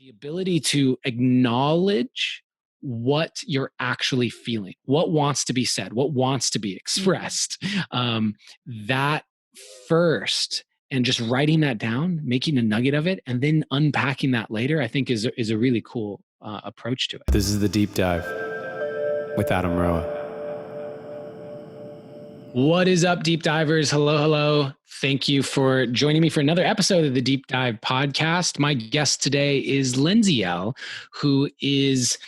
The ability to acknowledge what you're actually feeling, what wants to be said, what wants to be expressed. That first, and just writing that down, making a nugget of it, and then unpacking that later, I think is a really cool approach to it. This is the Deep Dive with Adam Roa. What is up, Deep Divers? Hello, hello. Thank you for joining me for another episode of the Deep Dive podcast. My guest today is Lindsay Ell, who is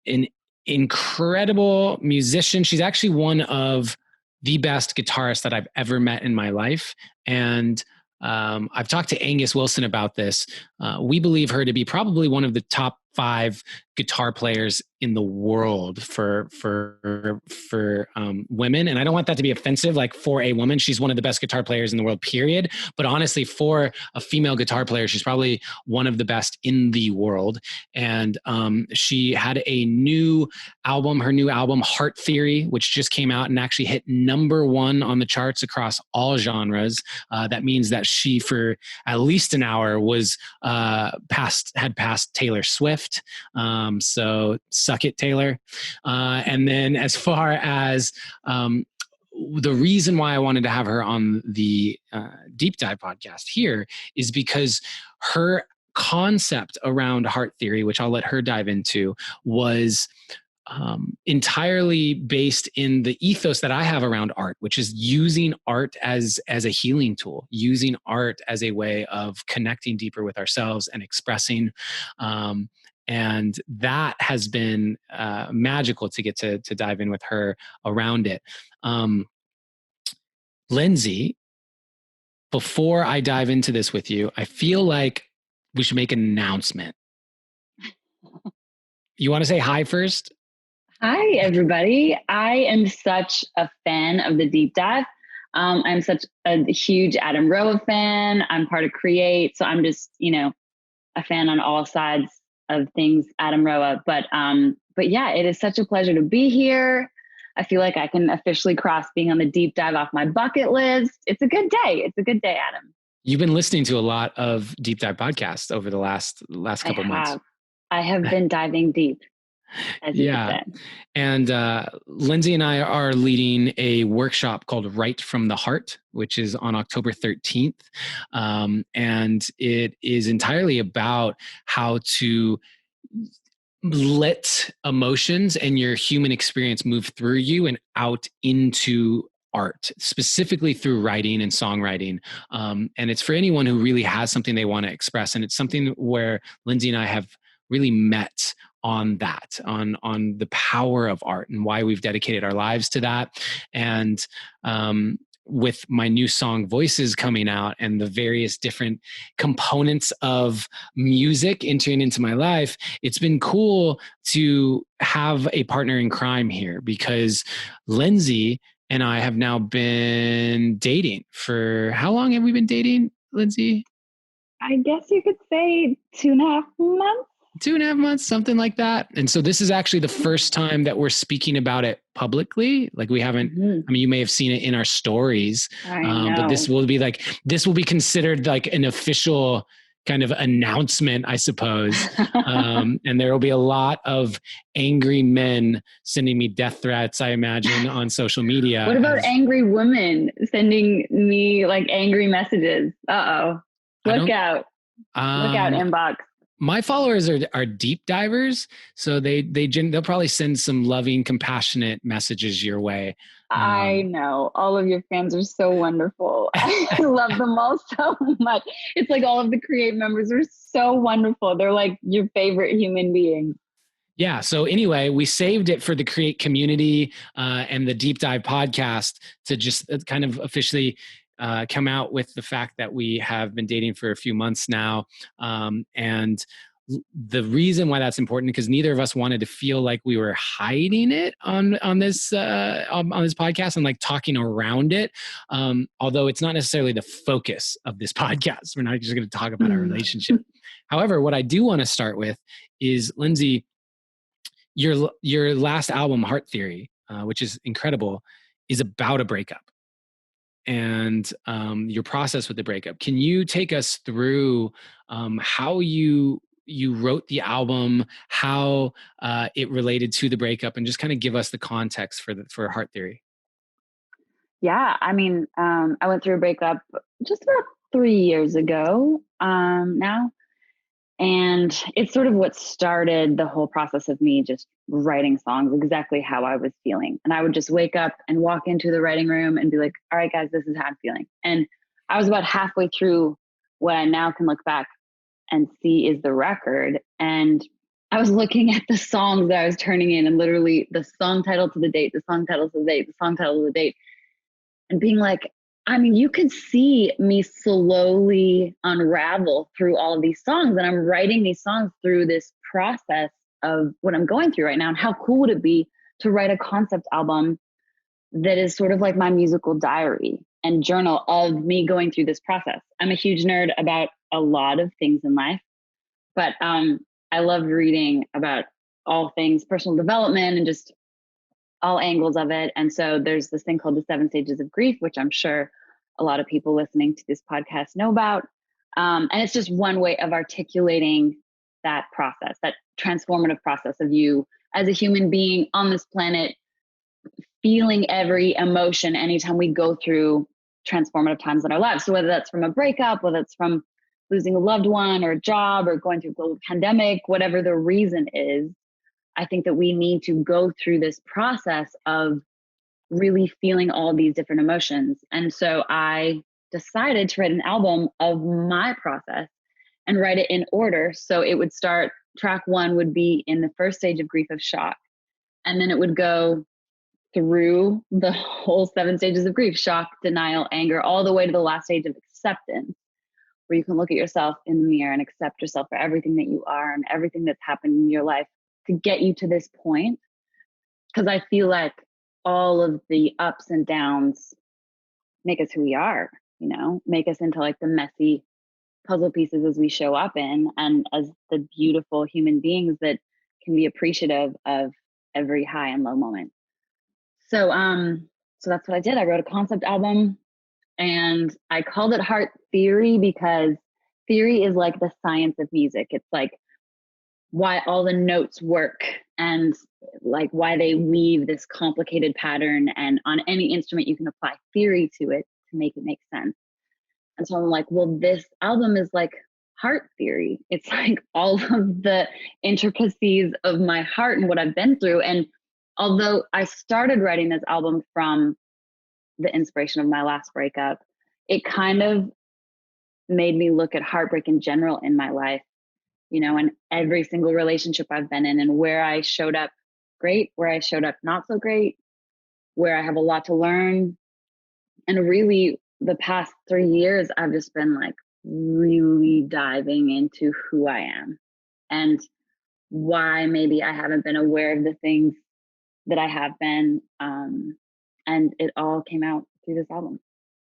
an incredible musician. She's actually one of the best guitarists that I've ever met in my life. And I've talked to Angus Wilson about this. We believe her to be probably one of the top 5 guitar players in the world for women. And I don't want that to be offensive, like for a woman, she's one of the best guitar players in the world, period. But honestly, for a female guitar player, she's probably one of the best in the world. And she had a new album, her new album, Heart Theory, which just came out and actually hit #1 on the charts across all genres. That means that she, for at least an hour, was had passed Taylor Swift. So suck it, Taylor. And then as far as the reason why I wanted to have her on the Deep Dive podcast here is because her concept around Heart Theory, which I'll let her dive into, was entirely based in the ethos that I have around art, which is using art as a healing tool, using art as a way of connecting deeper with ourselves and expressing. And that has been magical to get to dive in with her around it. Lindsay, before I dive into this with you, I feel like we should make an announcement. You want to say hi first? Hi, everybody. I am such a fan of the Deep Dive. I'm such a huge Adam Roa fan. I'm part of Create. So I'm just, a fan on all sides of things Adam Roa. But yeah, it is such a pleasure to be here. I feel like I can officially cross being on the Deep Dive off my bucket list. It's a good day. It's a good day, Adam. You've been listening to a lot of Deep Dive podcasts over the last couple months. I have been diving deep. Yeah. And Lindsay and I are leading a workshop called Write from the Heart, which is on October 13th. And it is entirely about how to let emotions and your human experience move through you and out into art, specifically through writing and songwriting. And it's for anyone who really has something they want to express. And it's something where Lindsay and I have really met on that, on the power of art and why we've dedicated our lives to that. And with my new song Voices coming out and the various different components of music entering into my life, it's been cool to have a partner in crime here, because Lindsay and I have now been dating for, how long have we been dating, Lindsay? I guess you could say 2.5 months. 2.5 months, something like that. And so this is actually the first time that we're speaking about it publicly. Like we haven't, I mean, you may have seen it in our stories, but this will be considered like an official kind of announcement, I suppose. And there will be a lot of angry men sending me death threats, I imagine, on social media. What about angry women sending me like angry messages? Uh-oh. Look out. Look out, inbox. My followers are deep divers, so they'll probably send some loving, compassionate messages your way. I know. All of your fans are so wonderful. I love them all so much. It's like all of the Create members are so wonderful. They're like your favorite human beings. Yeah. So anyway, we saved it for the Create community and the Deep Dive podcast to just kind of officially come out with the fact that we have been dating for a few months now. And the reason why that's important, because neither of us wanted to feel like we were hiding it on this podcast and like talking around it. Although it's not necessarily the focus of this podcast. We're not just going to talk about our relationship. However, what I do want to start with is, Lindsay, your last album, Heart Theory, which is incredible, is about a breakup. And your process with the breakup. Can you take us through how you you wrote the album, how it related to the breakup, and just kind of give us the context for Heart Theory. Yeah, I mean, I went through a breakup just about 3 years ago now. And it's sort of what started the whole process of me just writing songs exactly how I was feeling. And I would just wake up and walk into the writing room and be like, all right, guys, this is how I'm feeling. And I was about halfway through what I now can look back and see is the record. And I was looking at the songs that I was turning in, and literally the song title to the date, the song title to the date, the song title to the date, and being like, I mean, you could see me slowly unravel through all of these songs. And I'm writing these songs through this process of what I'm going through right now. And how cool would it be to write a concept album that is sort of like my musical diary and journal of me going through this process? I'm a huge nerd about a lot of things in life, but I love reading about all things personal development and just all angles of it. And so there's this thing called the 7 stages of grief, which I'm sure a lot of people listening to this podcast know about. And it's just one way of articulating that process, that transformative process of you as a human being on this planet, feeling every emotion anytime we go through transformative times in our lives. So whether that's from a breakup, whether it's from losing a loved one or a job or going through a global pandemic, whatever the reason is, I think that we need to go through this process of really feeling all these different emotions. And so I decided to write an album of my process and write it in order. So it would start, track 1 would be in the first stage of grief of shock. And then it would go through the whole 7 stages of grief: shock, denial, anger, all the way to the last stage of acceptance, where you can look at yourself in the mirror and accept yourself for everything that you are and everything that's happened in your life to get you to this point. Because I feel like all of the ups and downs make us who we are, make us into like the messy puzzle pieces as we show up in, and as the beautiful human beings that can be appreciative of every high and low moment. So, so that's what I did. I wrote a concept album and I called it Heart Theory because theory is like the science of music. It's like why all the notes work and like why they weave this complicated pattern, and on any instrument you can apply theory to it to make it make sense. And so I'm like, well, this album is like heart theory. It's like all of the intricacies of my heart and what I've been through. And although I started writing this album from the inspiration of my last breakup, it kind of made me look at heartbreak in general in my life, and every single relationship I've been in, and where I showed up great, where I showed up not so great, where I have a lot to learn. And really the past 3 years, I've just been like really diving into who I am and why maybe I haven't been aware of the things that I have been. And it all came out through this album.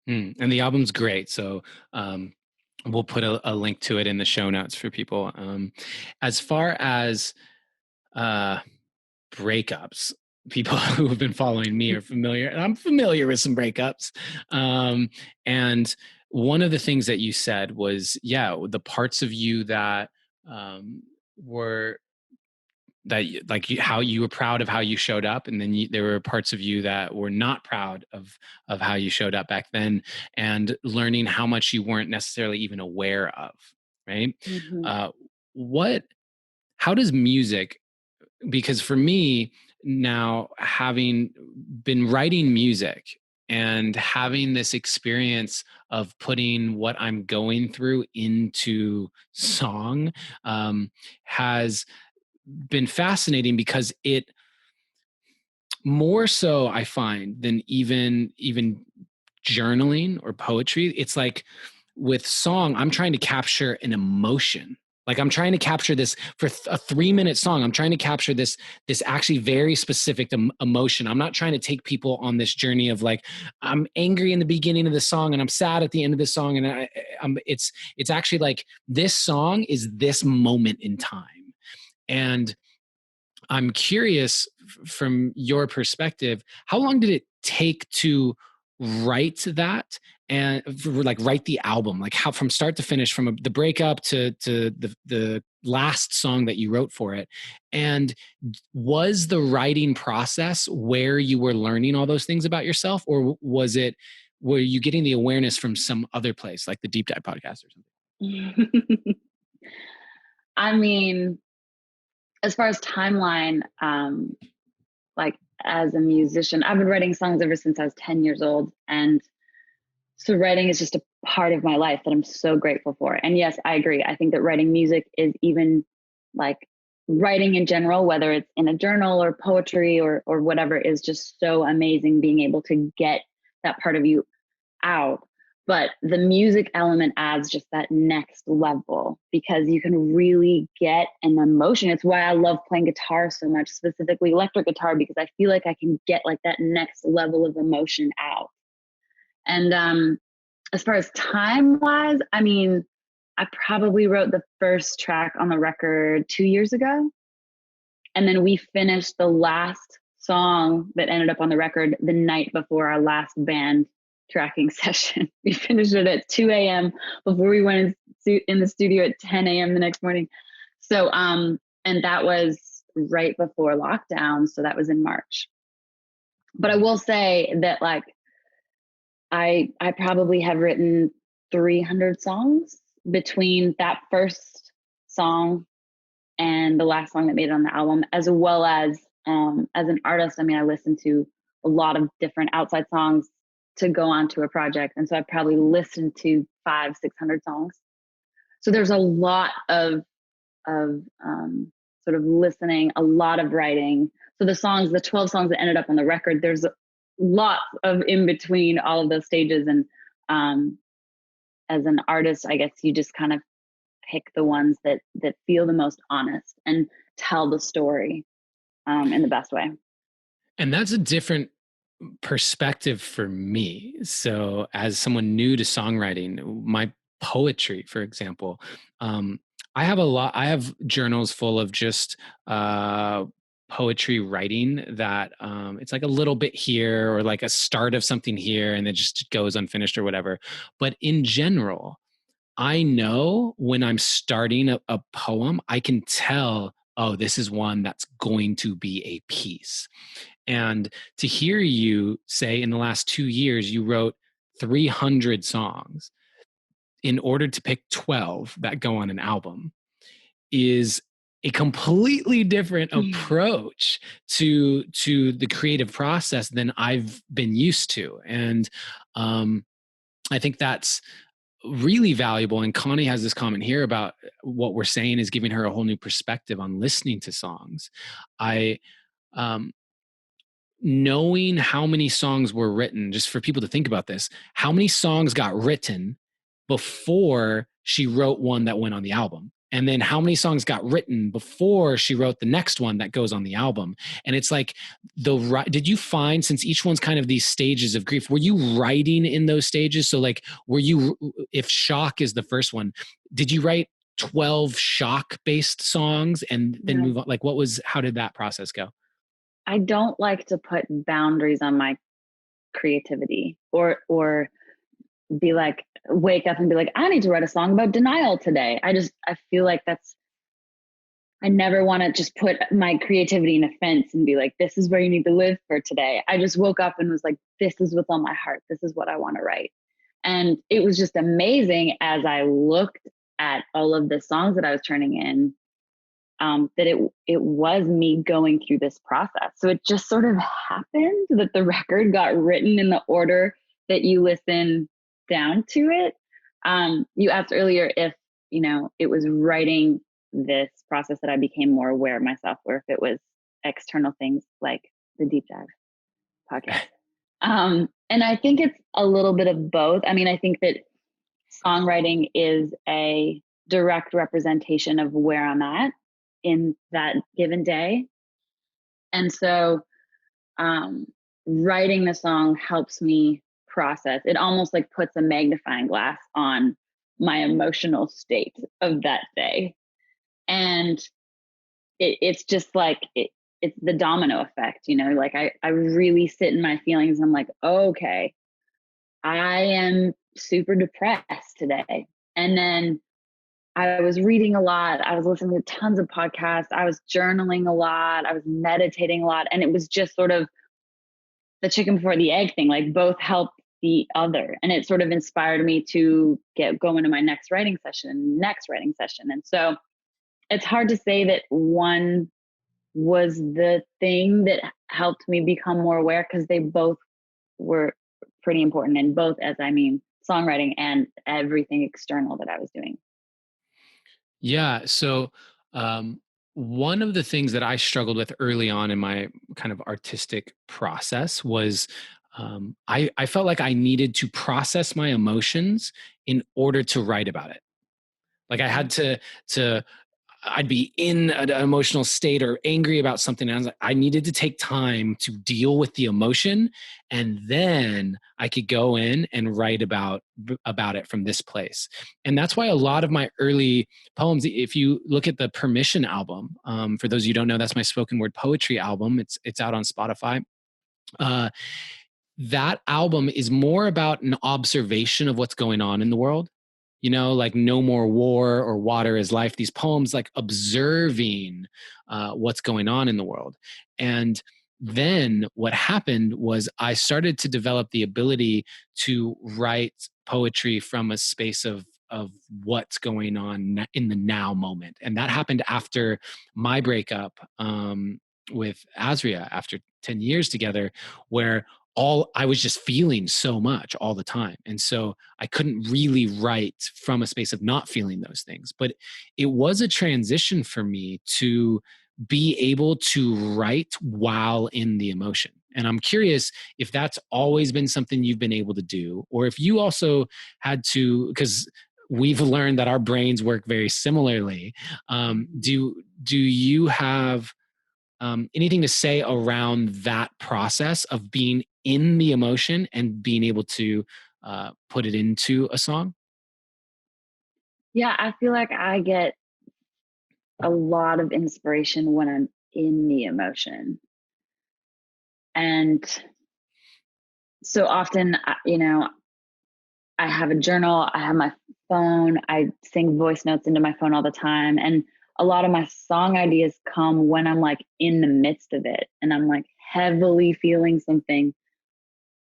And the album's great. So we'll put a link to it in the show notes for people. As far as breakups, people who have been following me are familiar, and I'm familiar with some breakups. And one of the things that you said was, the parts of you that were that how you were proud of how you showed up, and then there were parts of you that were not proud of how you showed up back then, and learning how much you weren't necessarily even aware of, right? Mm-hmm. How does music, because for me now, having been writing music and having this experience of putting what I'm going through into song, has been fascinating, because it more so, I find, than even journaling or poetry, it's like with song, I'm trying to capture an emotion. Like I'm trying to capture this for a 3-minute song. I'm trying to capture this actually very specific emotion. I'm not trying to take people on this journey of like, I'm angry in the beginning of the song and I'm sad at the end of the song. And it's actually like, this song is this moment in time. And I'm curious, from your perspective, how long did it take to write that and like write the album, like how from start to finish, from the breakup to the last song that you wrote for it? And was the writing process where you were learning all those things about yourself, or were you getting the awareness from some other place, like the Deep Dive podcast or something? I mean, as far as timeline, like as a musician, I've been writing songs ever since I was 10 years old. And so writing is just a part of my life that I'm so grateful for. And yes, I agree. I think that writing music is, even like writing in general, whether it's in a journal or poetry or whatever, is just so amazing, being able to get that part of you out. But the music element adds just that next level, because you can really get an emotion. It's why I love playing guitar so much, specifically electric guitar, because I feel like I can get like that next level of emotion out. And as far as time wise, I mean, I probably wrote the first track on the record 2 years ago. And then we finished the last song that ended up on the record the night before our last band tracking session. We finished it at 2 a.m. before we went in the studio at 10 a.m. the next morning. So, and that was right before lockdown. So that was in March. But I will say that, like, I probably have written 300 songs between that first song and the last song that made it on the album, as well as an artist. I mean, I listen to a lot of different outside songs to go onto a project. And so I probably listened to 500-600 songs. So there's a lot of sort of listening, a lot of writing. So the 12 songs that ended up on the record, there's lots of in between all of those stages. And as an artist, I guess you just kind of pick the ones that feel the most honest and tell the story in the best way. And that's a different perspective for me. So as someone new to songwriting, my poetry, for example, I have journals full of just poetry writing that it's like a little bit here, or like a start of something here, and it just goes unfinished or whatever. But in general, I know when I'm starting a poem, I can tell, oh, this is one that's going to be a piece. And to hear you say in the last 2 years, you wrote 300 songs in order to pick 12 that go on an album is a completely different approach to the creative process than I've been used to. And I think that's really valuable. And Connie has this comment here about what we're saying is giving her a whole new perspective on listening to songs. Knowing how many songs were written, just for people to think about this, how many songs got written before she wrote one that went on the album? And then how many songs got written before she wrote the next one that goes on the album? And it's like, did you find, since each one's kind of these stages of grief, were you writing in those stages? So like, if shock is the first one, did you write 12 shock based songs and then move on? Like, how did that process go? I don't like to put boundaries on my creativity, or be like, wake up and be like, I need to write a song about denial today. I feel like I never want to just put my creativity in a fence and be like, this is where you need to live for today. I just woke up and was like, this is what's on my heart. This is what I want to write. And it was just amazing as I looked at all of the songs that I was turning in, that it was me going through this process. So it just sort of happened that the record got written in the order that you listen down to it. You asked earlier if, it was writing this process that I became more aware of myself, or if it was external things like the Deep Dive podcast. And I think it's a little bit of both. I mean, I think that songwriting is a direct representation of where I'm at in that given day. And so writing the song helps me process. It almost like puts a magnifying glass on my emotional state of that day. And it's just like, it's the domino effect, like I really sit in my feelings. And I'm like, okay, I am super depressed today. And then I was reading a lot. I was listening to tons of podcasts. I was journaling a lot. I was meditating a lot. And it was just sort of the chicken before the egg thing, like both help the other. And it sort of inspired me to get going to my next writing session. And so it's hard to say that one was the thing that helped me become more aware, because they both were pretty important, and both, as I mean, songwriting and everything external that I was doing. Yeah. So, one of the things that I struggled with early on in my kind of artistic process was I felt like I needed to process my emotions in order to write about it. Like I had to I'd be in an emotional state or angry about something. And I was like, I needed to take time to deal with the emotion, and then I could go in and write about it from this place. And that's why a lot of my early poems, if you look at the Permission album, for those of you who don't know, that's my spoken word poetry album. It's out on Spotify. Uh, that album is more about an observation of what's going on in the world. Like No More War or Water is Life, these poems like observing what's going on in the world. And then what happened was I started to develop the ability to write poetry from a space of what's going on in the now moment. And that happened after my breakup with Azria after 10 years together, where I was just feeling so much all the time. And so I couldn't really write from a space of not feeling those things. But it was a transition for me to be able to write while in the emotion. And I'm curious if that's always been something you've been able to do, or if you also had to, because we've learned that our brains work very similarly. Do you have anything to say around that process of being in the emotion and being able to put it into a song? Yeah, I feel like I get a lot of inspiration when I'm in the emotion. And so often, I have a journal, I have my phone, I sing voice notes into my phone all the time. And a lot of my song ideas come when I'm like in the midst of it and I'm like heavily feeling something.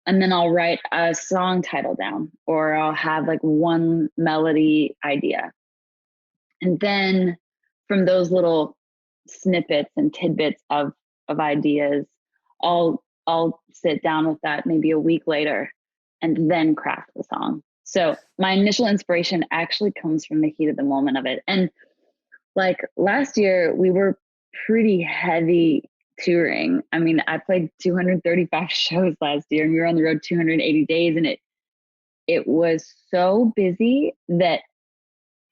And then I'll write a song title down, or I'll have like one melody idea. And then from those little snippets and tidbits of ideas, I'll sit down with that maybe a week later and then craft the song. So my initial inspiration actually comes from the heat of the moment of it. And like last year, we were pretty heavy touring. I mean, I played 235 shows last year, and we were on the road 280 days, and it was so busy that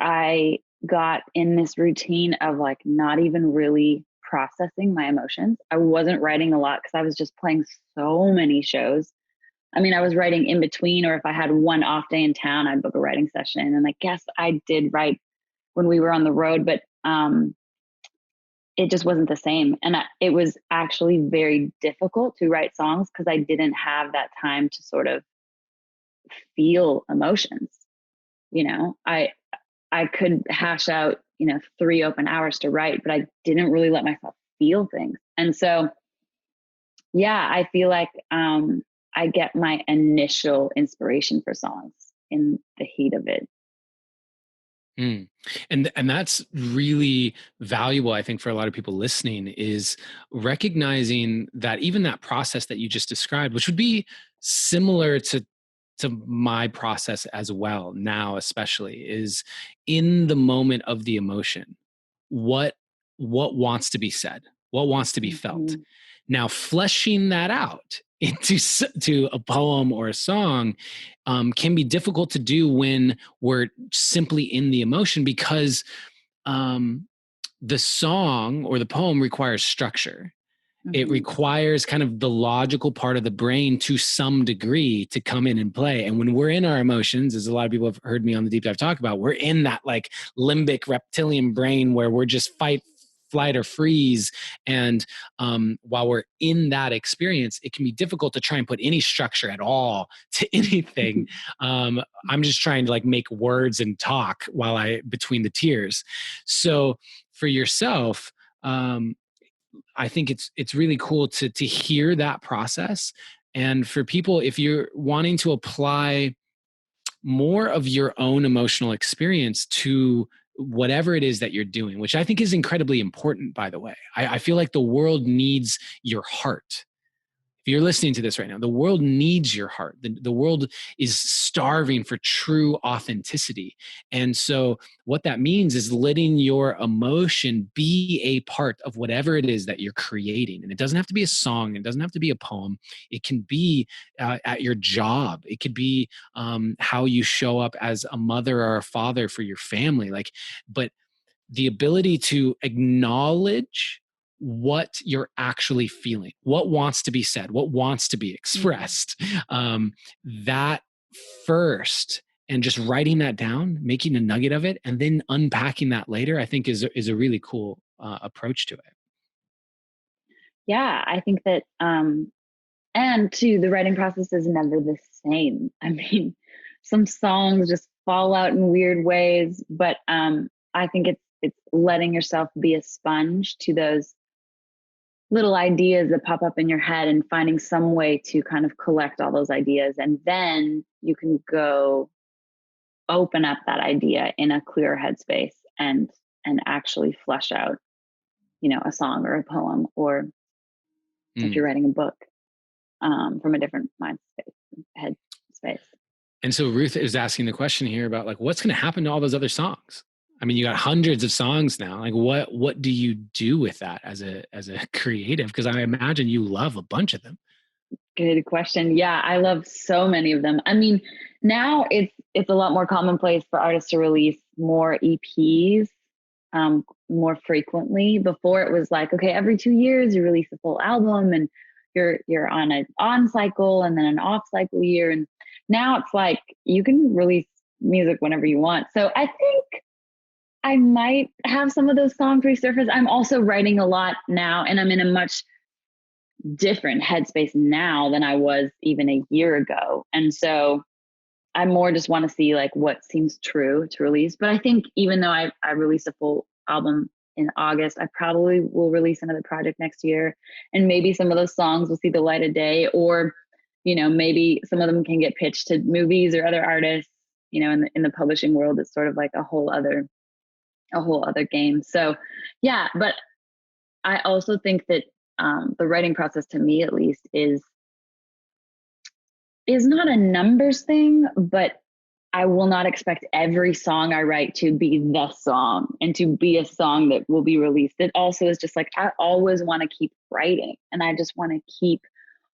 I got in this routine of like not even really processing my emotions. I wasn't writing a lot because I was just playing so many shows. I mean, I was writing in between, or if I had one off day in town, I'd book a writing session. And I guess I did write when we were on the road, but it just wasn't the same. And it was actually very difficult to write songs because I didn't have that time to sort of feel emotions. I could hash out, 3 open hours to write, but I didn't really let myself feel things. And so, yeah, I feel like I get my initial inspiration for songs in the heat of it. Mm. And that's really valuable, I think, for a lot of people listening, is recognizing that even that process that you just described, which would be similar to my process as well now, especially, is in the moment of the emotion, what wants to be said, what wants to be felt. Mm-hmm. Now fleshing that out into to a poem or a song can be difficult to do when we're simply in the emotion, because the song or the poem requires structure. It requires kind of the logical part of the brain to some degree to come in and play. And when we're in our emotions, as a lot of people have heard me on the Deep Dive talk about, we're in that like limbic reptilian brain where we're just fight, flight or freeze. And while we're in that experience, it can be difficult to try and put any structure at all to anything. I'm just trying to like make words and talk while between the tears. So for yourself, I think it's really cool to hear that process. And for people, if you're wanting to apply more of your own emotional experience to whatever it is that you're doing, which I think is incredibly important, by the way. I feel like the world needs your heart. If you're listening to this right now, the world needs your heart. The world is starving for true authenticity. And so what that means is letting your emotion be a part of whatever it is that you're creating. And it doesn't have to be a song. It doesn't have to be a poem. It can be at your job. It could be how you show up as a mother or a father for your family. But the ability to acknowledge what you're actually feeling, what wants to be said, what wants to be expressed, that first, and just writing that down, making a nugget of it, and then unpacking that later, I think is a really cool approach to it. Yeah, I think that, and too, the writing process is never the same. I mean, some songs just fall out in weird ways, but I think it's letting yourself be a sponge to those little ideas that pop up in your head and finding some way to kind of collect all those ideas. And then you can go open up that idea in a clear headspace and actually flesh out, a song or a poem, or if you're writing a book, from a different mind space, head space. And so Ruth is asking the question here about like, what's going to happen to all those other songs? I mean, you got hundreds of songs now. Like, what do you do with that as a creative? Because I imagine you love a bunch of them. Good question. Yeah, I love so many of them. I mean, now it's a lot more commonplace for artists to release more EPs more frequently. Before it was like, okay, every 2 years you release a full album, and you're on an on cycle and then an off cycle year. And now it's like you can release music whenever you want. So I think I might have some of those songs resurface. I'm also writing a lot now, and I'm in a much different headspace now than I was even a year ago. And so I more just want to see like what seems true to release. But I think even though I released a full album in August, I probably will release another project next year. And maybe some of those songs will see the light of day, or, maybe some of them can get pitched to movies or other artists. In the publishing world, it's sort of like a whole other game. So yeah, but I also think that the writing process, to me at least, is not a numbers thing, but I will not expect every song I write to be the song and to be a song that will be released. It also is just like, I always want to keep writing, and I just want to keep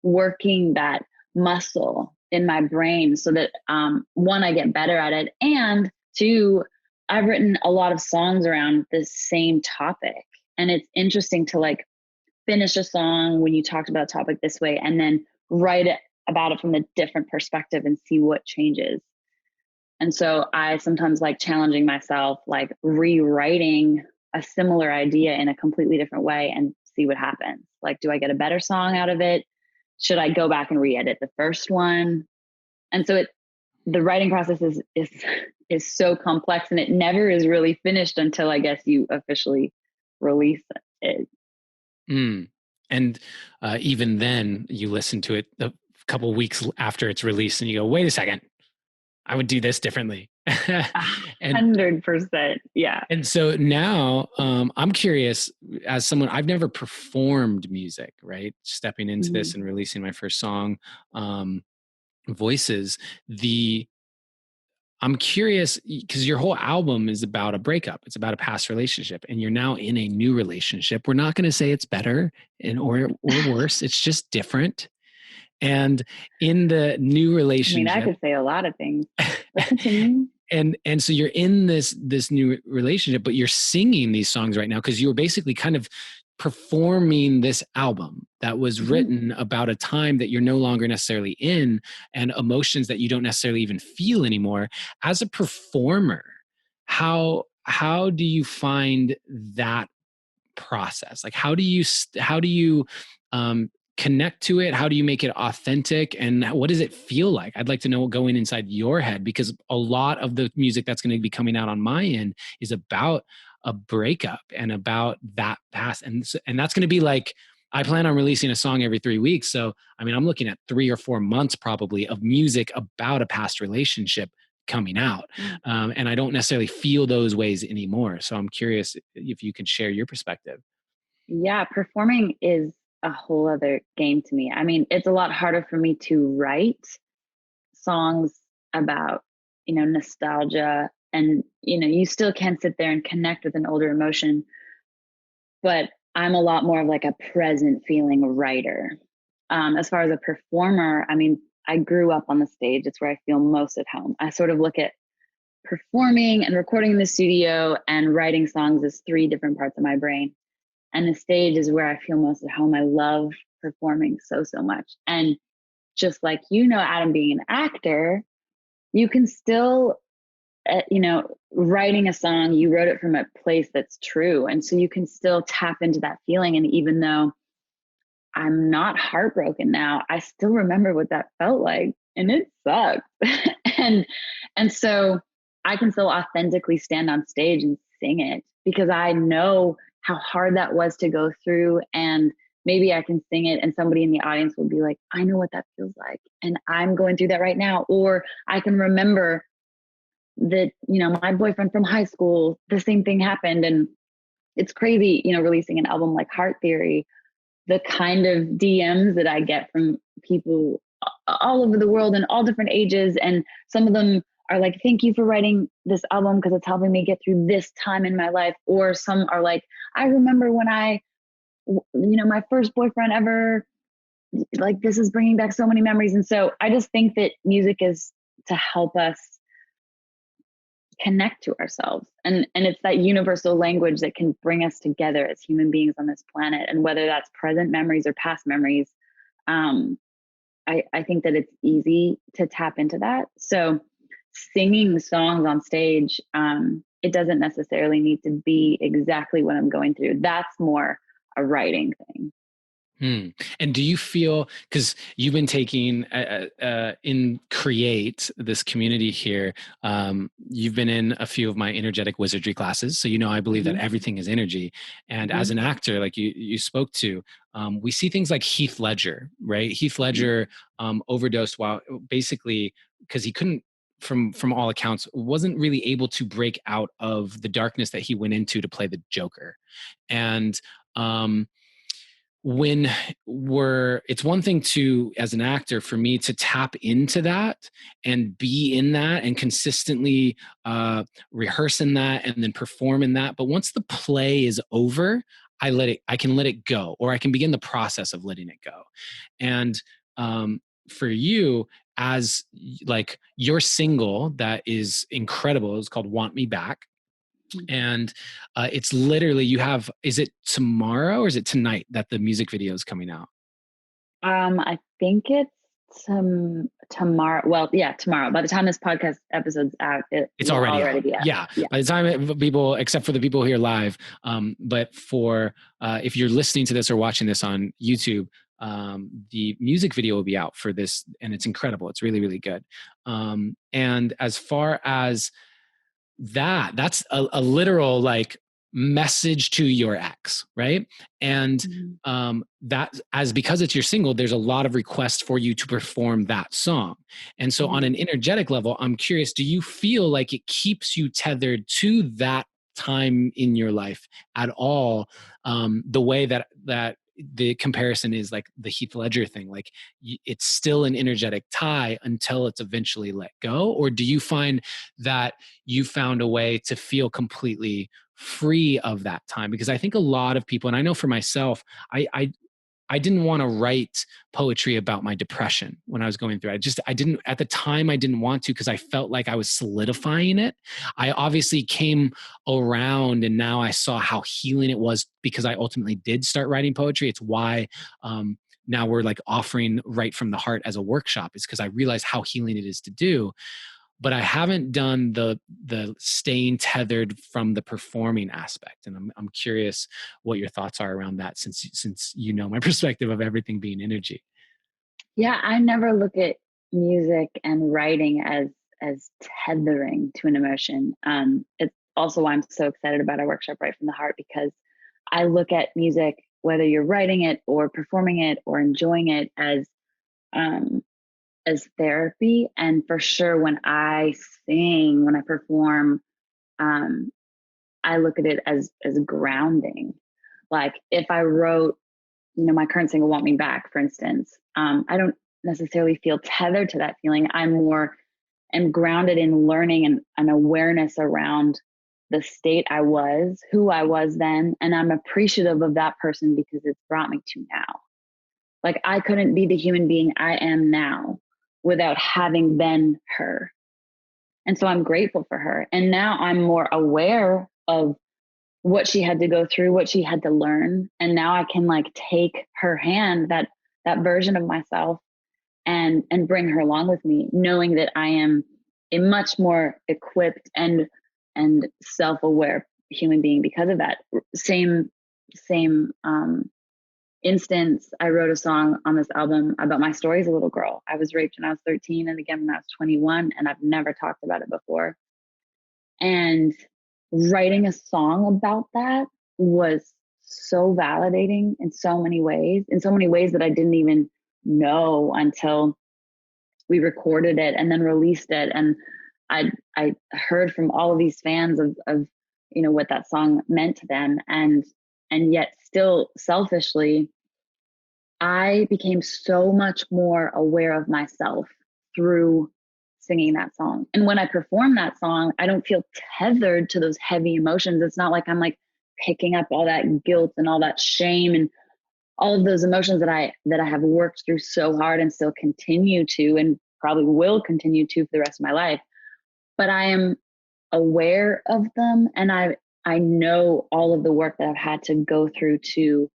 working that muscle in my brain so that one, I get better at it, and two, I've written a lot of songs around this same topic. And it's interesting to like finish a song when you talked about a topic this way and then write about it from a different perspective and see what changes. And so I sometimes like challenging myself, like rewriting a similar idea in a completely different way and see what happens. Like, do I get a better song out of it? Should I go back and re-edit the first one? And so the writing process is so complex, and it never is really finished until I guess you officially release it. And even then, you listen to it a couple weeks after it's released, and you go, "Wait a second, I would do this differently." 100%, yeah. And so now, I'm curious, as someone, I've never performed music, right? Stepping into this and releasing my first song, Voices. I'm curious because your whole album is about a breakup. It's about a past relationship, and you're now in a new relationship. We're not going to say it's better or worse. It's just different. And in the new relationship, I could say a lot of things. and so you're in this new relationship, but you're singing these songs right now because you were basically kind of performing this album that was written about a time that you're no longer necessarily in, and emotions that you don't necessarily even feel anymore. As a performer, how do you find that process? Like, how do you connect to it? How do you make it authentic? And what does it feel like? I'd like to know going inside your head, because a lot of the music that's going to be coming out on my end is about a breakup and about that past. And that's going to be like, I plan on releasing a song every 3 weeks. So, I mean, I'm looking at 3 or 4 months probably of music about a past relationship coming out. And I don't necessarily feel those ways anymore. So I'm curious if you could share your perspective. Yeah, performing is a whole other game to me. I mean, it's a lot harder for me to write songs about, nostalgia, and, you still can sit there and connect with an older emotion, but I'm a lot more of like a present feeling writer. As far as a performer, I mean, I grew up on the stage. It's where I feel most at home. I sort of look at performing and recording in the studio and writing songs as 3 different parts of my brain. And the stage is where I feel most at home. I love performing so, so much. And just like, Adam, being an actor, you can still, writing a song, you wrote it from a place that's true. And so you can still tap into that feeling. And even though I'm not heartbroken now, I still remember what that felt like. And it sucked. and so I can still authentically stand on stage and sing it because I know how hard that was to go through. And maybe I can sing it and somebody in the audience will be like, I know what that feels like. And I'm going through that right now. Or I can remember that, my boyfriend from high school, the same thing happened. And it's crazy, releasing an album like Heart Theory, the kind of DMs that I get from people all over the world and all different ages. And some of them are like, thank you for writing this album because it's helping me get through this time in my life. Or some are like, I remember when my first boyfriend ever, like, this is bringing back so many memories. And so I just think that music is to help us connect to ourselves. And it's that universal language that can bring us together as human beings on this planet. And whether that's present memories or past memories, I think that it's easy to tap into that. So singing songs on stage, it doesn't necessarily need to be exactly what I'm going through. That's more a writing thing. And do you feel, because you've been taking in Create, this community here, you've been in a few of my energetic wizardry classes. So, I believe that everything is energy. And as an actor, like you spoke to, we see things like Heath Ledger, right? Heath Ledger overdosed while basically, because he couldn't, from all accounts, wasn't really able to break out of the darkness that he went into to play the Joker. And it's one thing to, as an actor, for me to tap into that and be in that and consistently rehearse in that and then perform in that. But once the play is over, I can let it go, or I can begin the process of letting it go. And for you, as like your single that is incredible, it's called Want Me Back. And it's literally, is it tomorrow or is it tonight that the music video is coming out? I think it's tomorrow. Well, yeah, tomorrow. By the time this podcast episode's out, it's already out. Be out. Yeah. By the time people, except for the people here live, but for if you're listening to this or watching this on YouTube, the music video will be out for this, and it's incredible. It's really, really good. And as far as that's a literal like message to your ex, right? And that, as because it's your single, there's a lot of requests for you to perform that song. And so on an energetic level, I'm curious, do you feel like it keeps you tethered to that time in your life at all? The way that the comparison is like the Heath Ledger thing, like it's still an energetic tie until it's eventually let go? Or do you find that you found a way to feel completely free of that time? Because I think a lot of people, and I know for myself, I didn't want to write poetry about my depression when I was going through it. I didn't, at the time I didn't want to, because I felt like I was solidifying it. I obviously came around and now I saw how healing it was because I ultimately did start writing poetry. It's why now we're like offering Write from the Heart as a workshop, is because I realized how healing it is to do. but I haven't done the staying tethered from the performing aspect. And I'm curious what your thoughts are around that, since you know my perspective of everything being energy. Yeah, I never look at music and writing as tethering to an emotion. It's also why I'm so excited about our workshop, Right from the Heart, because I look at music, whether you're writing it or performing it or enjoying it, um, as therapy. And for sure, when I sing, when I perform, um, I look at it as grounding. Like if I wrote, my current single "Want Me Back," for instance, I don't necessarily feel tethered to that feeling. I'm more am grounded in learning and an awareness around the state I was, who I was then, and I'm appreciative of that person because it's brought me to now. Like I couldn't be the human being I am now without having been her. And so I'm grateful for her. And now I'm more aware of what she had to go through, what she had to learn. And now I can like take her hand, that version of myself, and bring her along with me, knowing that I am a much more equipped and self-aware human being because of that. Same instance, I wrote a song on this album about my story as a little girl. I was raped when I was 13 and again when I was 21, and I've never talked about it before. And writing a song about that was so validating in so many ways that I didn't even know until we recorded it and then released it. And I heard from all of these fans of what that song meant to them. And yet still selfishly, I became so much more aware of myself through singing that song. And when I perform that song, I don't feel tethered to those heavy emotions. It's not like I'm like picking up all that guilt and all that shame and all of those emotions that I have worked through so hard and still continue to, and probably will continue to for the rest of my life. But I am aware of them, and I know all of the work that I've had to go through to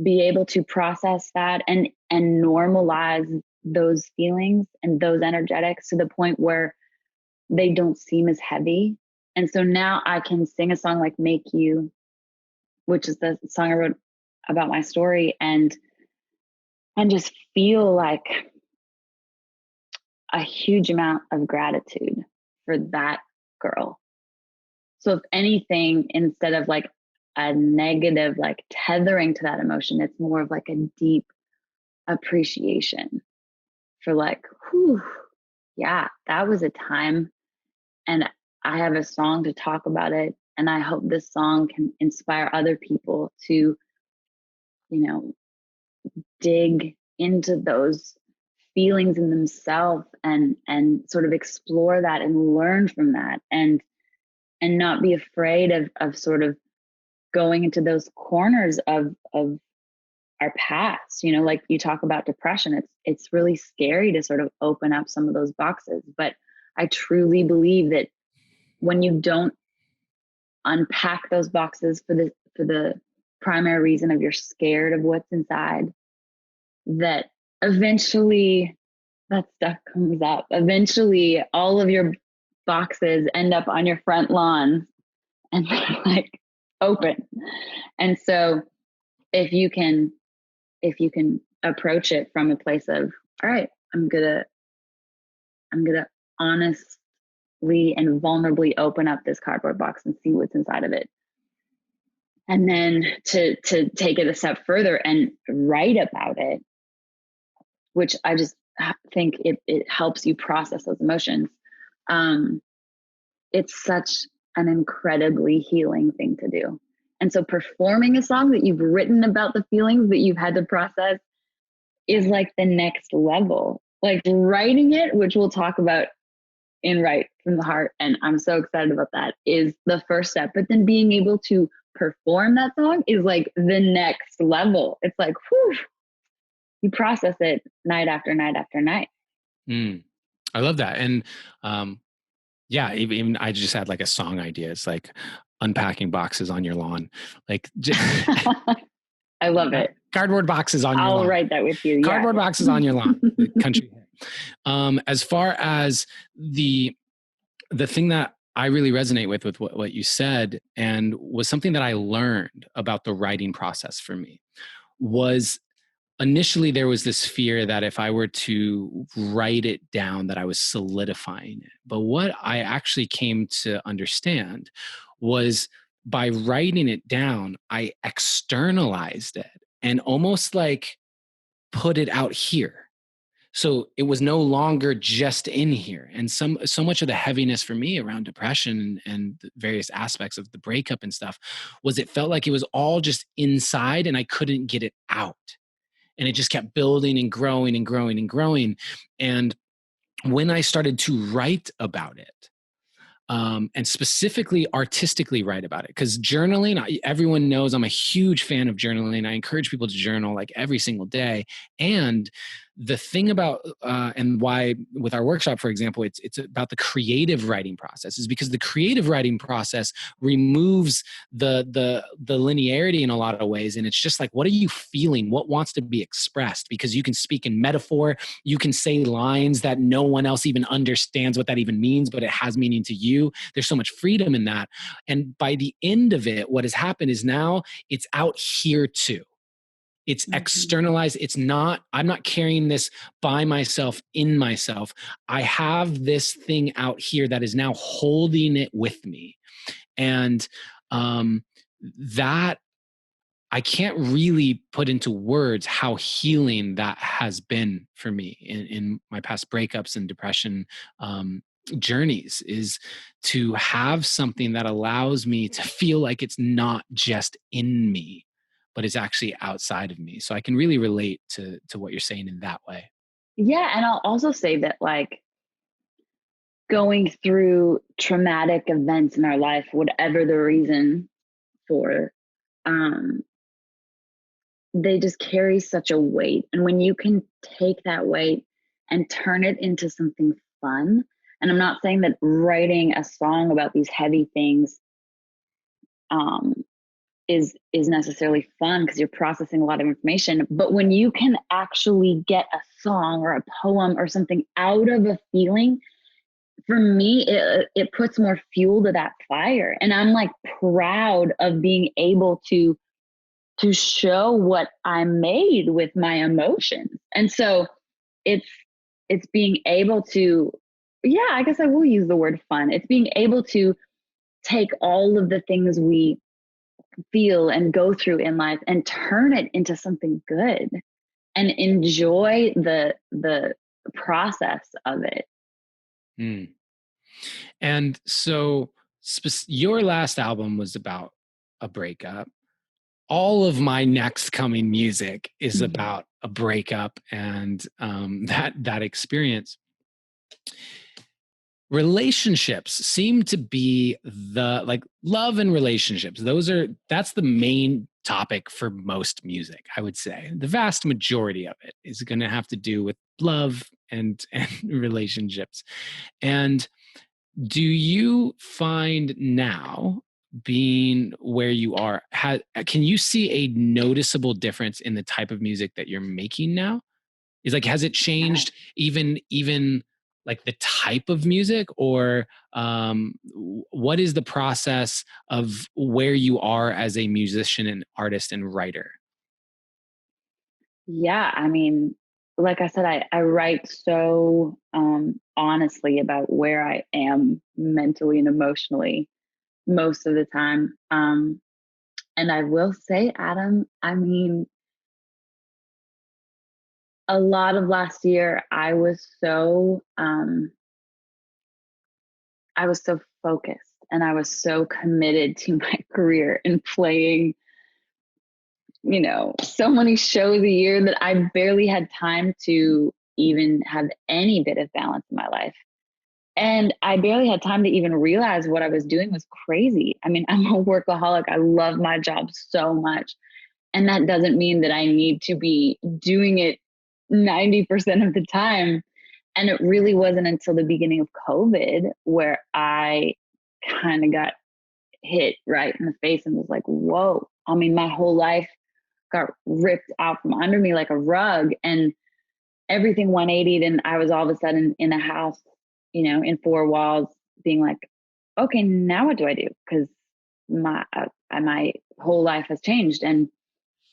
be able to process that and normalize those feelings and those energetics to the point where they don't seem as heavy. And so now I can sing a song like "Make You," which is the song I wrote about my story, and just feel like a huge amount of gratitude for that girl. So if anything, instead of like a negative, like tethering to that emotion, it's more of like a deep appreciation for like, whew, yeah, that was a time. And I have a song to talk about it. And I hope this song can inspire other people to, dig into those feelings in themselves and sort of explore that and learn from that and not be afraid of sort of going into those corners of our past. Like you talk about depression, it's really scary to sort of open up some of those boxes, but I truly believe that when you don't unpack those boxes for the primary reason of you're scared of what's inside, that eventually that stuff comes up. Eventually all of your boxes end up on your front lawn and like open. And so if you can approach it from a place of, all right, I'm gonna honestly and vulnerably open up this cardboard box and see what's inside of it. And then to take it a step further and write about it, which I just think it helps you process those emotions. It's such an incredibly healing thing to do. And so performing a song that you've written about the feelings that you've had to process is like the next level. Like writing it, which we'll talk about in Right from the Heart, and I'm so excited about that, is the first step. But then being able to perform that song is like the next level. It's like, whew, you process it night after night after night. I love that. And yeah, even I just had like a song idea. It's like unpacking boxes on your lawn. Like I love it. Cardboard boxes on your I'll lawn. write that with you. Cardboard Yeah. boxes on your lawn. Country hit. As far as the thing that I really resonate with what you said, and was something that I learned about the writing process for me, was initially there was this fear that if I were to write it down, that I was solidifying it. But what I actually came to understand was, by writing it down, I externalized it and almost like put it out here. So it was no longer just in here. And so much of the heaviness for me around depression and the various aspects of the breakup and stuff was, it felt like it was all just inside and I couldn't get it out. And it just kept building and growing and growing and growing. And when I started to write about it, and specifically artistically write about it, because journaling, everyone knows I'm a huge fan of journaling. I encourage people to journal like every single day. And the thing about and why with our workshop, for example, it's about the creative writing process, is because the creative writing process removes the linearity in a lot of ways. And it's just like, what are you feeling? What wants to be expressed? Because you can speak in metaphor, you can say lines that no one else even understands what that even means, but it has meaning to you. There's so much freedom in that. And by the end of it, what has happened is now it's out here too. It's externalized. I'm not carrying this by myself, in myself. I have this thing out here that is now holding it with me. And that I can't really put into words how healing that has been for me in my past breakups and depression journeys, is to have something that allows me to feel like it's not just in me, but it's actually outside of me. So I can really relate to what you're saying in that way. Yeah. And I'll also say that, like, going through traumatic events in our life, whatever the reason for, they just carry such a weight. And when you can take that weight and turn it into something fun, and I'm not saying that writing a song about these heavy things is necessarily fun, because you're processing a lot of information. But when you can actually get a song or a poem or something out of a feeling, for me, it puts more fuel to that fire. And I'm like proud of being able to show what I made with my emotions. And so it's being able to, yeah, I guess I will use the word fun. It's being able to take all of the things we feel and go through in life and turn it into something good and enjoy the process of it. Mm. And so your last album was about a breakup. All of my next coming music is about a breakup and that experience. Relationships seem to be love and relationships. That's the main topic for most music, I would say. The vast majority of it is going to have to do with love and relationships. And do you find now, being where you are, can you see a noticeable difference in the type of music that you're making now? Has it changed even like the type of music, or what is the process of where you are as a musician and artist and writer? Yeah, I mean, like I said, I write so honestly about where I am mentally and emotionally most of the time. And I will say, Adam, I mean, a lot of last year, I was so focused and I was so committed to my career and playing, so many shows a year that I barely had time to even have any bit of balance in my life. And I barely had time to even realize what I was doing was crazy. I mean, I'm a workaholic. I love my job so much. And that doesn't mean that I need to be doing it 90% of the time. And it really wasn't until the beginning of COVID where I kind of got hit right in the face and was like, whoa. I mean, my whole life got ripped out from under me like a rug, and everything 180'd, and I was all of a sudden in a house, in four walls, being like, okay, now what do I do? Because my whole life has changed, and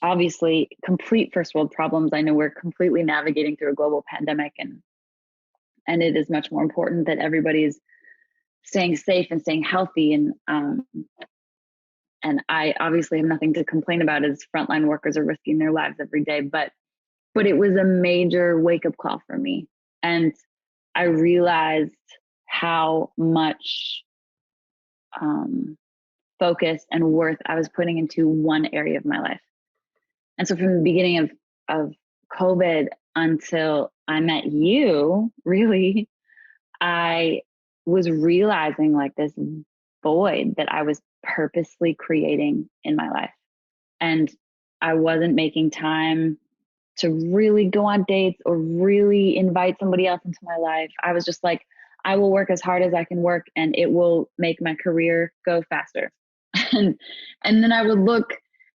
obviously complete first world problems. I know we're completely navigating through a global pandemic, and it is much more important that everybody is staying safe and staying healthy. And I obviously have nothing to complain about, as frontline workers are risking their lives every day, but it was a major wake up call for me. And I realized how much focus and worth I was putting into one area of my life. And so from the beginning of COVID until I met you, really, I was realizing like this void that I was purposely creating in my life. And I wasn't making time to really go on dates or really invite somebody else into my life. I was just like, I will work as hard as I can work, and it will make my career go faster. and then I would look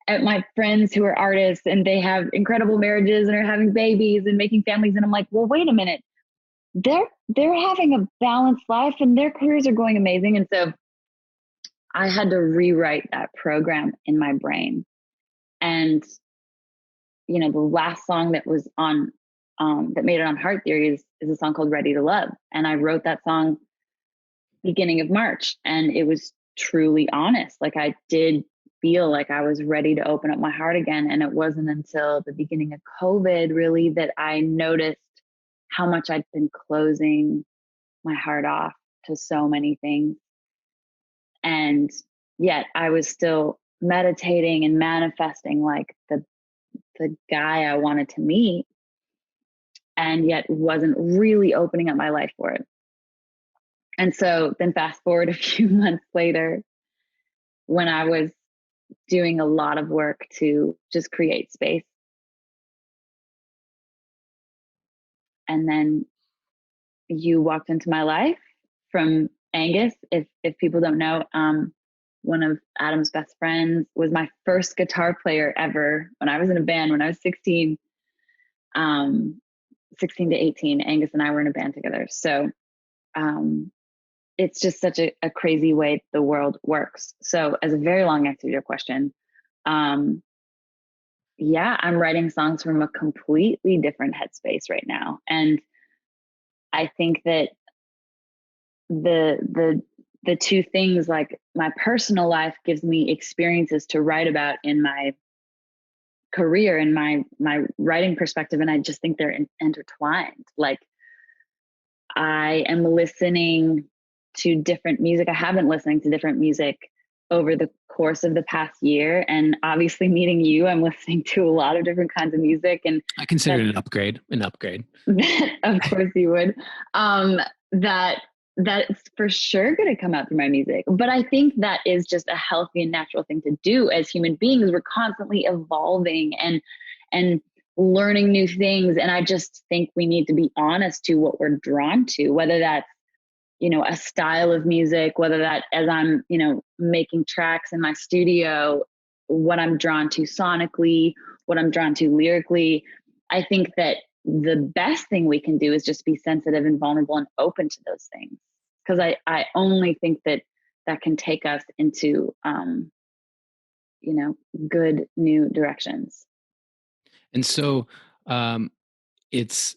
at my friends who are artists, and they have incredible marriages and are having babies and making families. And I'm like, well, wait a minute. They're having a balanced life and their careers are going amazing. And so I had to rewrite that program in my brain. And, the last song that was on, that made it on Heart Theory is a song called Ready to Love. And I wrote that song beginning of March, and it was truly honest. Like, I did feel like I was ready to open up my heart again. And it wasn't until the beginning of COVID really that I noticed how much I'd been closing my heart off to so many things. And yet I was still meditating and manifesting like the guy I wanted to meet, and yet wasn't really opening up my life for it. And so then fast forward a few months later, when I was doing a lot of work to just create space. And then you walked into my life from Angus. If people don't know, one of Adam's best friends was my first guitar player ever when I was in a band when I was 16. 16 to 18, Angus and I were in a band together. So it's just such a crazy way the world works. So as a very long answer to your question, I'm writing songs from a completely different headspace right now. And I think that the two things, like my personal life gives me experiences to write about in my career and my writing perspective. And I just think they're intertwined. Like, I am listening to different music. I have been listening to different music over the course of the past year. And obviously meeting you, I'm listening to a lot of different kinds of music. And I consider it an upgrade. Of course you would. That's for sure going to come out through my music. But I think that is just a healthy and natural thing to do as human beings. We're constantly evolving and learning new things. And I just think we need to be honest to what we're drawn to, whether that's, a style of music, whether that as I'm, making tracks in my studio, what I'm drawn to sonically, what I'm drawn to lyrically. I think that the best thing we can do is just be sensitive and vulnerable and open to those things. Because I only think that can take us into, good new directions. And so it's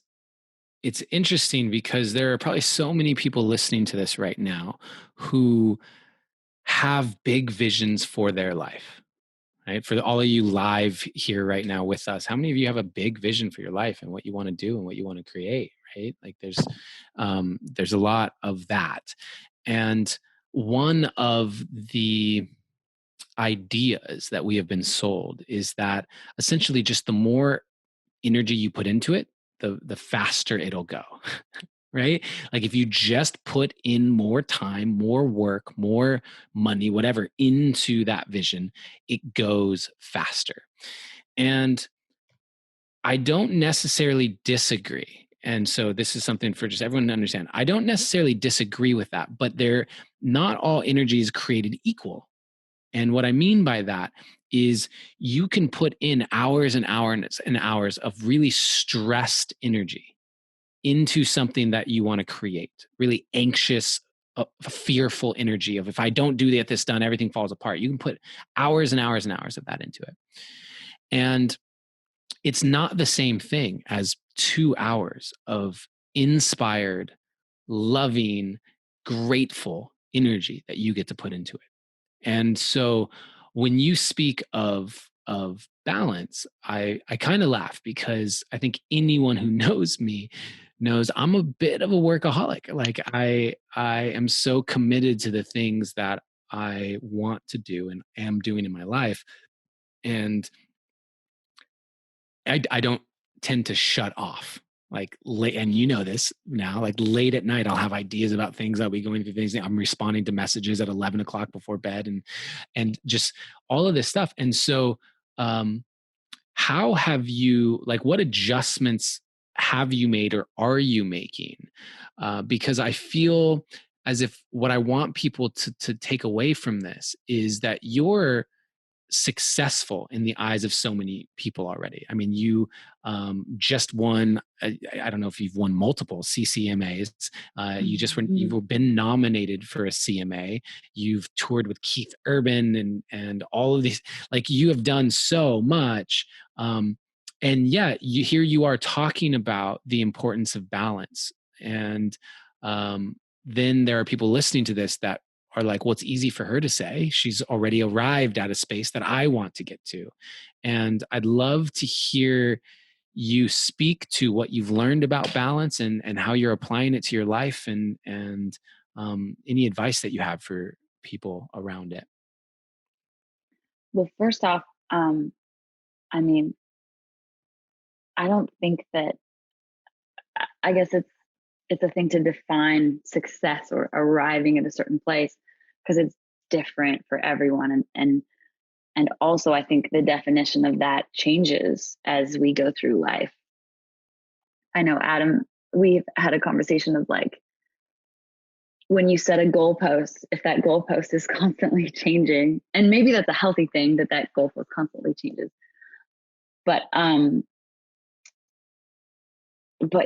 interesting because there are probably so many people listening to this right now who have big visions for their life, right? For all of you live here right now with us, how many of you have a big vision for your life and what you want to do and what you want to create, right? Like there's a lot of that. And one of the ideas that we have been sold is that essentially just the more energy you put into it, the faster it'll go. Right? Like if you just put in more time, more work, more money, whatever, into that vision, it goes faster. And I don't necessarily disagree. And so this is something for just everyone to understand. I don't necessarily disagree with that, but not all energy is created equal. And what I mean by that is you can put in hours and hours and hours of really stressed energy into something that you want to create, really anxious, fearful energy of, if I don't get this done, everything falls apart. You can put hours and hours and hours of that into it. And it's not the same thing as 2 hours of inspired, loving, grateful energy that you get to put into it. And so when you speak of balance, I kind of laugh, because I think anyone who knows me knows I'm a bit of a workaholic. Like I am so committed to the things that I want to do and am doing in my life. And I don't tend to shut off, like late. And you know this now, like late at night, I'll have ideas about things. I'll be going through things. I'm responding to messages at 11 o'clock before bed, and just all of this stuff. And so, how have you, like, what adjustments have you made or are you making? Because I feel as if what I want people to take away from this is that you're successful in the eyes of so many people already. I mean, you just won, I don't know if you've won multiple CCMAs. You've been nominated for a CMA. You've toured with Keith Urban and all of these, like, you have done so much. And yet here you are talking about the importance of balance. And then there are people listening to this that are like, well, it's easy for her to say. She's already arrived at a space that I want to get to. And I'd love to hear you speak to what you've learned about balance and how you're applying it to your life, and any advice that you have for people around it. Well, first off, I mean, I don't think that, I guess it's a thing to define success or arriving at a certain place, because it's different for everyone. And also, I think the definition of that changes as we go through life. I know, Adam, we've had a conversation of, like, when you set a goalpost, if that goalpost is constantly changing, and maybe that's a healthy thing that goalpost constantly changes. But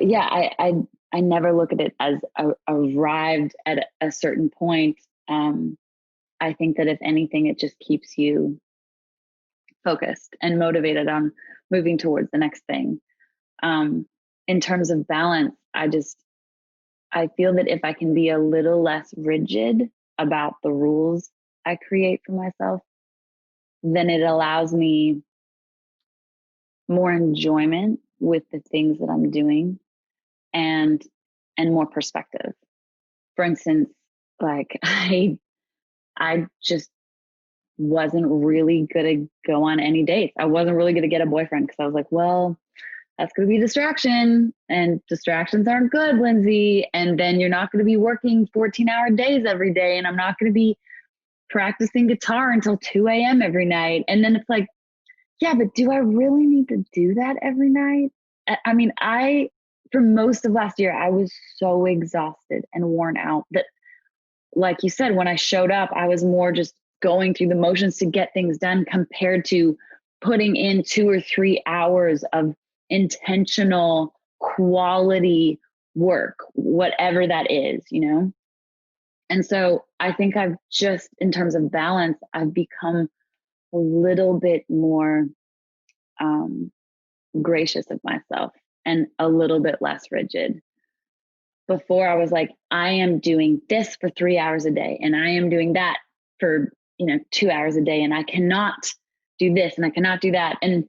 yeah, I never look at it as arrived at a certain point. I think that if anything, it just keeps you focused and motivated on moving towards the next thing. In terms of balance, I feel that if I can be a little less rigid about the rules I create for myself, then it allows me more enjoyment with the things that I'm doing, and more perspective. For instance, like, I just wasn't really gonna go on any dates. I wasn't really gonna get a boyfriend, because I was like, well, that's going to be a distraction, and distractions aren't good, Lindsay. And then you're not going to be working 14-hour days every day. And I'm not going to be practicing guitar until 2 a.m. every night. And then it's like, yeah, but do I really need to do that every night? I mean, for most of last year, I was so exhausted and worn out that, like you said, when I showed up, I was more just going through the motions to get things done, compared to putting in 2 or 3 hours of intentional quality work, whatever that is, And so I think I've just, in terms of balance, I've become a little bit more gracious of myself and a little bit less rigid. Before, I was like, I am doing this for 3 hours a day, and I am doing that for 2 hours a day, and I cannot do this and I cannot do that. And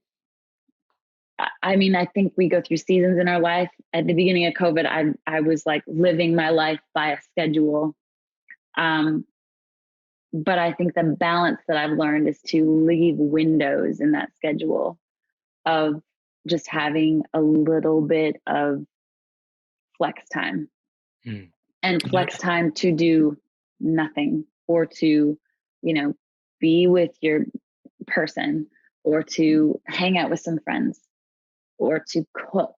I mean, I think we go through seasons in our life. At the beginning of COVID, I was like living my life by a schedule. But I think the balance that I've learned is to leave windows in that schedule of just having a little bit of flex time, and flex time to do nothing, or to, be with your person, or to hang out with some friends, or to cook,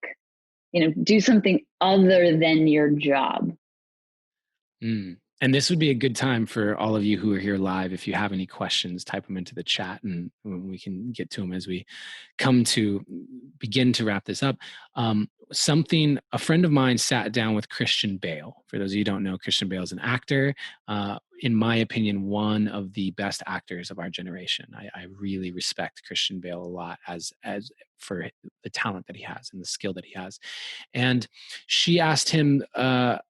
do something other than your job. And this would be a good time for all of you who are here live. If you have any questions, type them into the chat and we can get to them as we come to begin to wrap this up. A friend of mine sat down with Christian Bale. For those of you who don't know, Christian Bale is an actor. In my opinion, one of the best actors of our generation. I really respect Christian Bale a lot as for the talent that he has and the skill that he has. And she asked him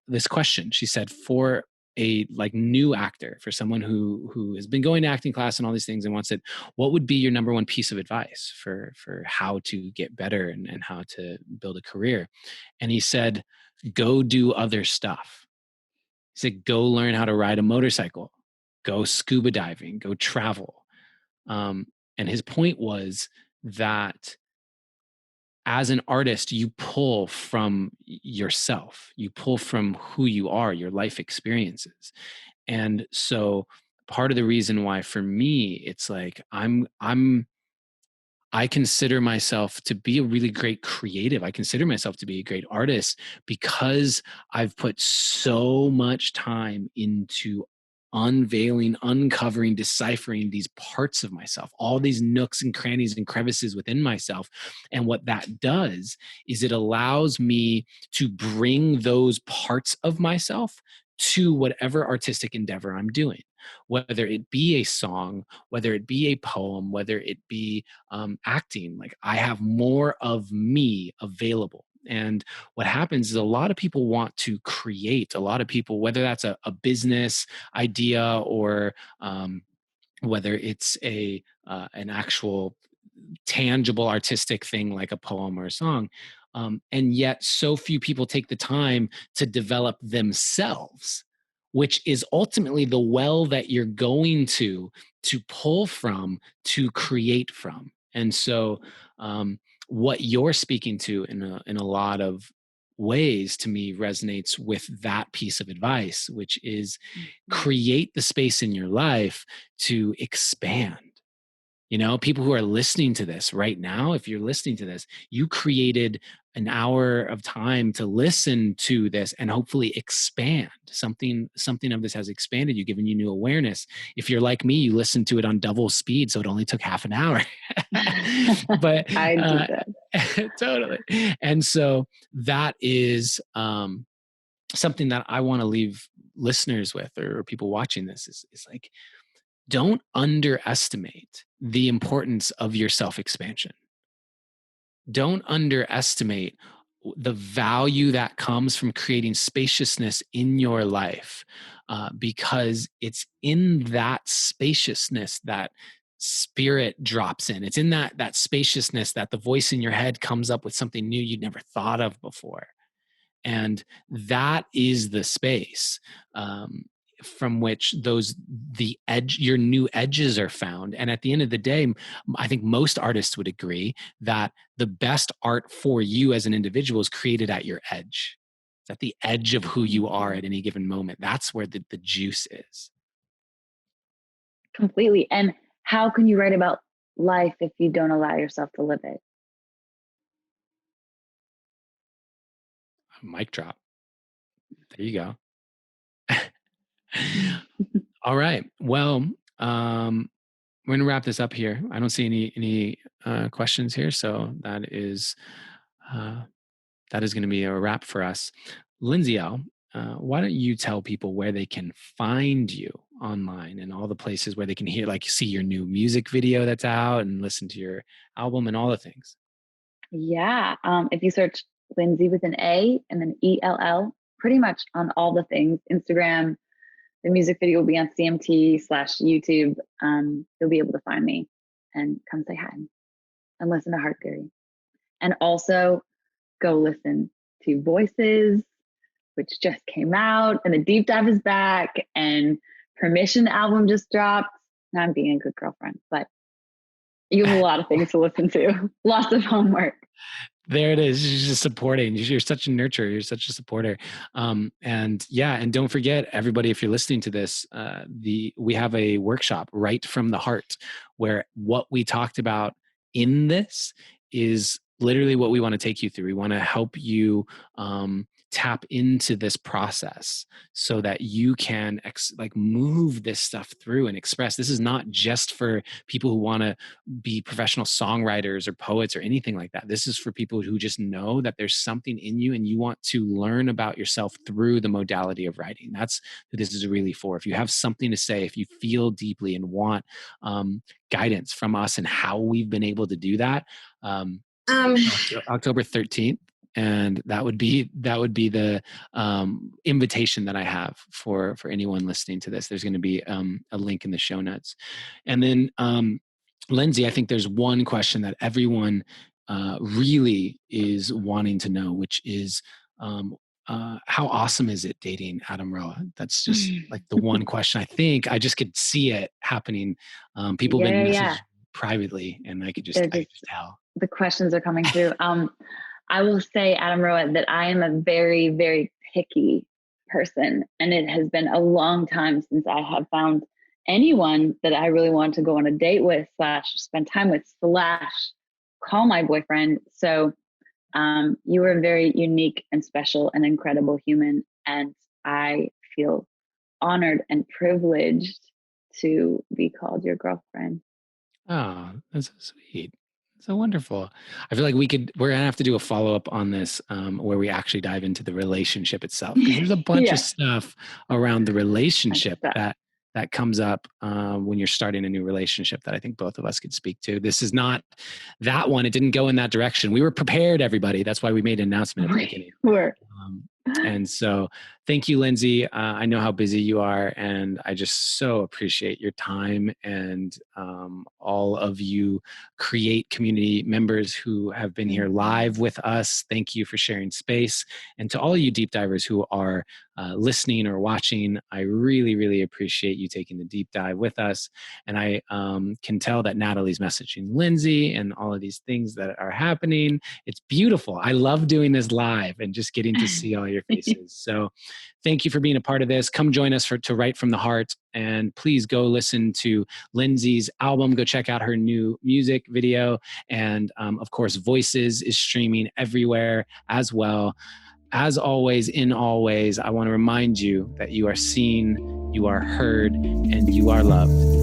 this question. She said, for a new actor, for someone who has been going to acting class and all these things and wants it, what would be your number one piece of advice for how to get better and how to build a career? And he said, go do other stuff. He said, go learn how to ride a motorcycle, go scuba diving, go travel. And his point was that as an artist, you pull from yourself, you pull from who you are, your life experiences. And so part of the reason why for me, it's like I consider myself to be a really great creative. I consider myself to be a great artist because I've put so much time into unveiling, uncovering, deciphering these parts of myself, all these nooks and crannies and crevices within myself. And what that does is it allows me to bring those parts of myself to whatever artistic endeavor I'm doing, whether it be a song, whether it be a poem, whether it be acting. Like I have more of me available. And what happens is a lot of people want to create, a lot of people, whether that's a business idea or whether it's an actual tangible artistic thing like a poem or a song. And yet so few people take the time to develop themselves, which is ultimately the well that you're going to pull from, to create from. And so what you're speaking to in a lot of ways to me resonates with that piece of advice, which is create the space in your life to expand. You know, people who are listening to this right now, if you're listening to this, you created an hour of time to listen to this and hopefully expand. Something of this has expanded you, given you new awareness. If you're like me, you listened to it on double speed, so it only took half an hour. But I do that. totally. And so that is something that I want to leave listeners with, or people watching this, is like, don't underestimate the importance of your self-expansion. Don't underestimate the value that comes from creating spaciousness in your life, because it's in that spaciousness that spirit drops in. It's in that spaciousness that the voice in your head comes up with something new you'd never thought of before. And that is the space from which your new edges are found. And at the end of the day, I think most artists would agree that the best art for you as an individual is created at your edge. It's at the edge of who you are at any given moment. That's where the juice is. Completely. And how can you write about life if you don't allow yourself to live it? Mic drop. There you go. All right. Well, we're going to wrap this up here. I don't see any questions here, so that is going to be a wrap for us. Lindsay Ell, why don't you tell people where they can find you online and all the places where they can see your new music video that's out and listen to your album and all the things? Yeah. If you search Lindsay with an A and then ELL, pretty much on all the things, Instagram, the music video will be on CMT/YouTube. You'll be able to find me and come say hi and listen to Heart Theory. And also go listen to Voices, which just came out, and the Deep Dive is back, and Permission album just dropped. Now I'm being a good girlfriend, but you have a lot of things to listen to. Lots of homework. There it is. You're just supporting. You're such a nurturer. You're such a supporter. And don't forget, everybody, if you're listening to this, we have a workshop, Right from the Heart, where what we talked about in this is literally what we want to take you through. We want to help you tap into this process so that you can move this stuff through and express. This is not just for people who want to be professional songwriters or poets or anything like that. This is for people who just know that there's something in you and you want to learn about yourself through the modality of writing. That's who this is really for. If you have something to say, if you feel deeply and want guidance from us and how we've been able to do that, October 13th. And that would be the invitation that I have for anyone listening to this. There's going to be a link in the show notes. And then Lindsay, I think there's one question that everyone really is wanting to know, which is how awesome is it dating Adam Roa? That's just like the one question. I think I just could see it happening. People have been messaging privately, and I could just tell. The questions are coming through. I will say, Adam Roa, that I am a very, very picky person, and it has been a long time since I have found anyone that I really want to go on a date with / spend time with / call my boyfriend. So you are a very unique and special and incredible human, and I feel honored and privileged to be called your girlfriend. Oh, that's so sweet. So wonderful. I feel like we're going to have to do a follow-up on this where we actually dive into the relationship itself. There's a bunch of stuff around the relationship that comes up when you're starting a new relationship that I think both of us could speak to. This is not that one. It didn't go in that direction. We were prepared, everybody. That's why we made an announcement at the beginning. And so thank you, Lindsay. I know how busy you are, and I just so appreciate your time and all of you Create community members who have been here live with us. Thank you for sharing space. And to all of you deep divers who are listening or watching, I really, really appreciate you taking the deep dive with us. And I can tell that Natalie's messaging Lindsay and all of these things that are happening. It's beautiful. I love doing this live and just getting to see all your faces. So thank you for being a part of this. Come join us to Write from the Heart. And please go listen to Lindsay's album. Go check out her new music video. And of course, Voices is streaming everywhere as well. As always, in always, I want to remind you that you are seen, you are heard, and you are loved.